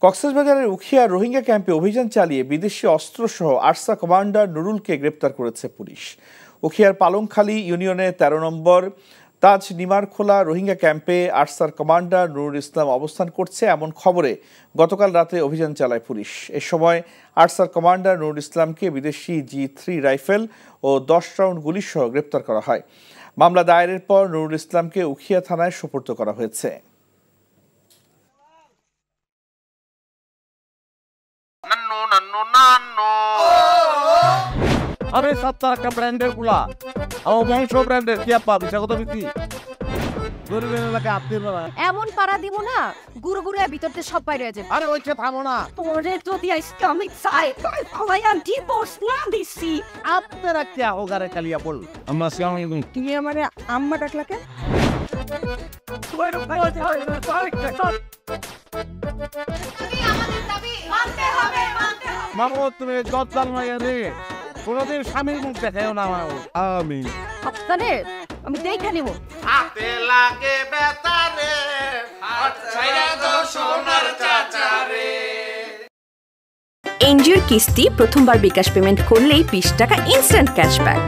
কক্সবাজারের উখিয়া রোহিঙ্গা ক্যাম্পে অভিযান চালিয়ে বিদেশি অস্ত্রসহ আরসা কমান্ডার নুরুলকে গ্রেপ্তার করেছে পুলিশ। উখিয়ার পালংখালী ইউনিয়নে ১৩ নম্বর তাজ নিমারখোলা রোহিঙ্গা ক্যাম্পে আরসার কমান্ডার নুরুল ইসলাম অবস্থান করছে এমন খবরে গতকাল রাতে অভিযান চালায় পুলিশ। এ সময় আরসার কমান্ডার নুরুল ইসলামকে বিদেশি G3 রাইফেল ও ১০ রাউন্ড গুলিসহ গ্রেপ্তার করা হয়। মামলা দায়েরের পর নুরুল ইসলামকে উখিয়া থানায় সোপর্দ করা হয়েছে। আরে সপ্তাহ একটা ব্র্যান্ডের গুলা আমার বংশ ব্র্যান্ডের কি আপা বিষয় কত বিক্রি গরিবের এলাকায় আপনি এমন পাড়া দিব না গুরু গুরু ভিতরতে সব বাইরে যাবে। আরে ওইটা থামো না তোরে যদি ইসলামিক সাইড সবাই আন্টি বস না দিছি আপনারা কি হোগারে কালিয়া বল আমরা সালাম তুমি আমারে আম্মা ডাকলাকে মামো তুমি গদ্দার মাইয়া রে কোনদিন স্বামীর মুখ দেখাও না আমি আপনারে আমি দেখে নিব। হাতে লাগে বেতারে হাত ছাইরা দাও সোনার চাচারে। এনজিওর কিস্তি প্রথমবার বিকাশ পেমেন্ট করলেই 20 টাকা ইনস্ট্যান্ট ক্যাশব্যাক।